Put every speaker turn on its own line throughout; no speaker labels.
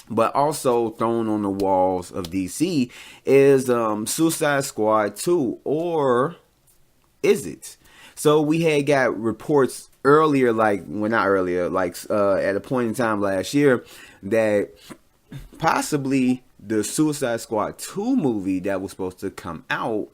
But also thrown on the walls of DC is Suicide Squad 2, or is it? So we had got reports earlier, like, well, not earlier, like at a point in time last year, that possibly the Suicide Squad 2 movie that was supposed to come out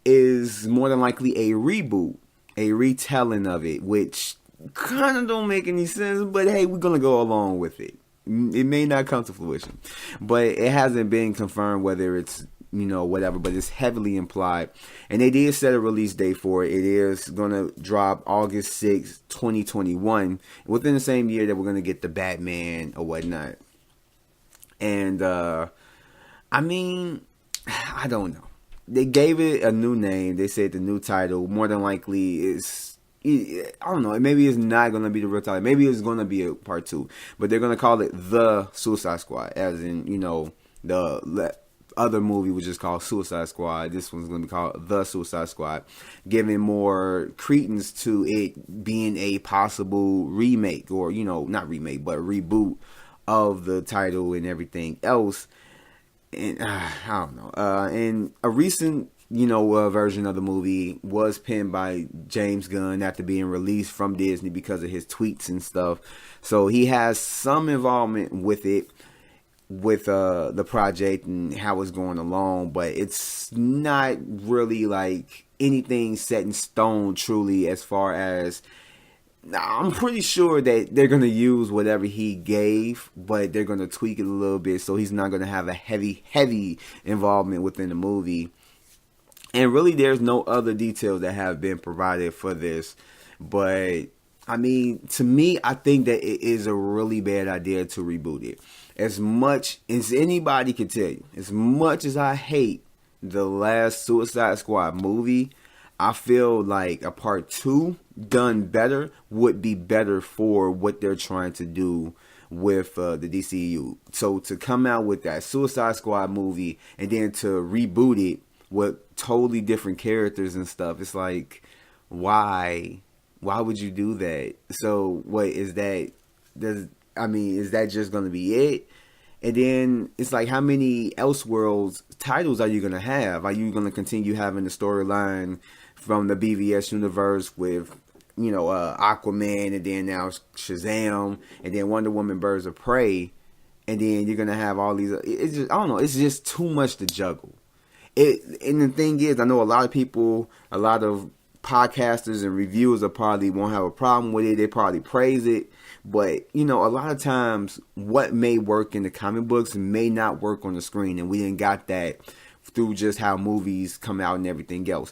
is more than likely a reboot, a retelling of it, which kind of don't make any sense, but hey, we're going to go along with it. It may not come to fruition, but it hasn't been confirmed whether it's, whatever, but it's heavily implied. And they did set a release date for it. It is going to drop August 6th, 2021, within the same year that we're going to get the Batman or whatnot. And, I mean, I don't know. They gave it a new name. They said the new title more than likely is, I don't know, maybe it's not going to be the real title. Maybe it's going to be a part 2. But they're going to call it The Suicide Squad, as in, the other movie was just called Suicide Squad. This one's going to be called The Suicide Squad, giving more credence to it being a possible remake, or, not remake, but reboot of the title and everything else. And I don't know. And a recent, version of the movie was penned by James Gunn after being released from Disney because of his tweets and stuff. So he has some involvement with it, with the project and how it's going along, but it's not really like anything set in stone truly, as far as, I'm pretty sure that they're going to use whatever he gave, but they're going to tweak it a little bit, so he's not going to have a heavy involvement within the movie. And really, there's no other details that have been provided for this. But, I mean, to me, I think that it is a really bad idea to reboot it. As much as anybody can tell you, as much as I hate the last Suicide Squad movie, I feel like a part 2 done better would be better for what they're trying to do with the DCU. So to come out with that Suicide Squad movie and then to reboot it with totally different characters and stuff, it's like, why would you do that? So what is that? Is that just going to be it? And then it's like, how many Elseworlds titles are you going to have? Are you going to continue having the storyline from the BVS universe with, Aquaman, and then now Shazam, and then Wonder Woman, Birds of Prey, and then you're going to have all these, it's just, I don't know, it's just too much to juggle. And the thing is, I know a lot of people, a lot of podcasters and reviewers probably won't have a problem with it. They probably praise it. But, a lot of times what may work in the comic books may not work on the screen. And we didn't got that through just how movies come out and everything else.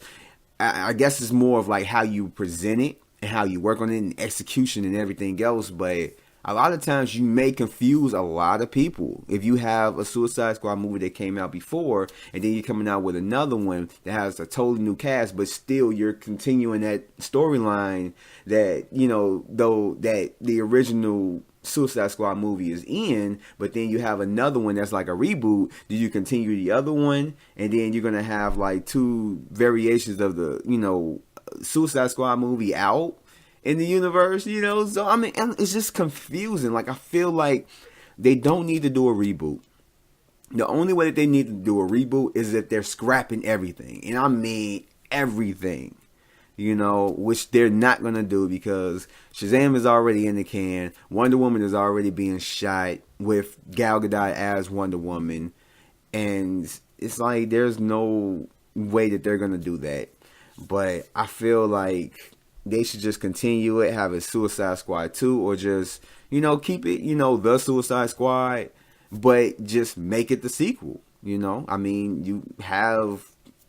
I guess it's more of like how you present it and how you work on it and execution and everything else. But a lot of times you may confuse a lot of people. If you have a Suicide Squad movie that came out before, and then you're coming out with another one that has a totally new cast, but still you're continuing that storyline that, though that the original Suicide Squad movie is in, but then you have another one that's like a reboot. Do you continue the other one? And then you're going to have like 2 variations of the, Suicide Squad movie out in the universe, so I mean, it's just confusing. Like, I feel like they don't need to do a reboot. The only way that they need to do a reboot is if they're scrapping everything, and I mean everything, which they're not going to do, because Shazam is already in the can. Wonder Woman is already being shot with Gal Gadot as Wonder Woman, and it's like there's no way that they're going to do that. But I feel like they should just continue it, have a Suicide Squad 2, or just, keep it, the Suicide Squad, but just make it the sequel, I mean, you have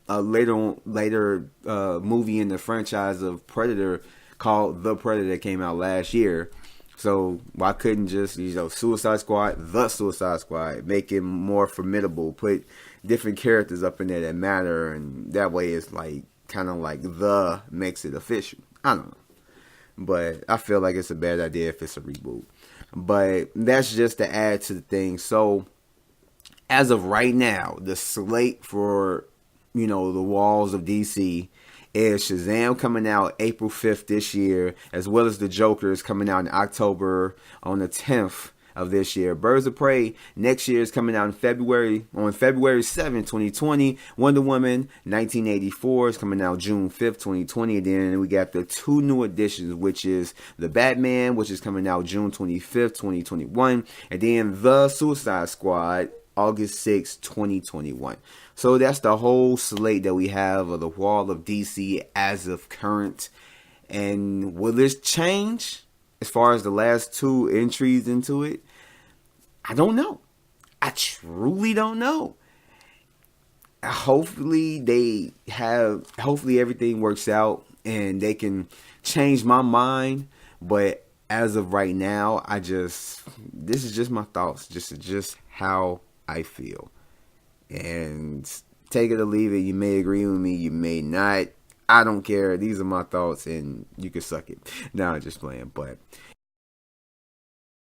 a later movie in the franchise of Predator called The Predator that came out last year. So why couldn't just, Suicide Squad, the Suicide Squad, make it more formidable, put different characters up in there that matter, and that way it's like, kind of like the makes it official. I don't know. But I feel like it's a bad idea if it's a reboot. But that's just to add to the thing. So, as of right now, the slate for, the walls of DC is Shazam coming out April 5th this year, as well as The Joker is coming out in October on the 10th of this year. Birds of Prey next year is coming out in February, on February 7th, 2020. Wonder Woman 1984 is coming out June 5th, 2020. And then we got the two new additions, which is The Batman, which is coming out June 25th, 2021. And then The Suicide Squad, August 6th, 2021. So that's the whole slate that we have of the wall of DC as of current. And will this change as far as the last two entries into it? I don't know. I truly don't know. Hopefully everything works out and they can change my mind. But as of right now, this is just my thoughts. Just how I feel. And take it or leave it. You may agree with me. You may not. I don't care. These are my thoughts, and you can suck it. No, I'm just playing. But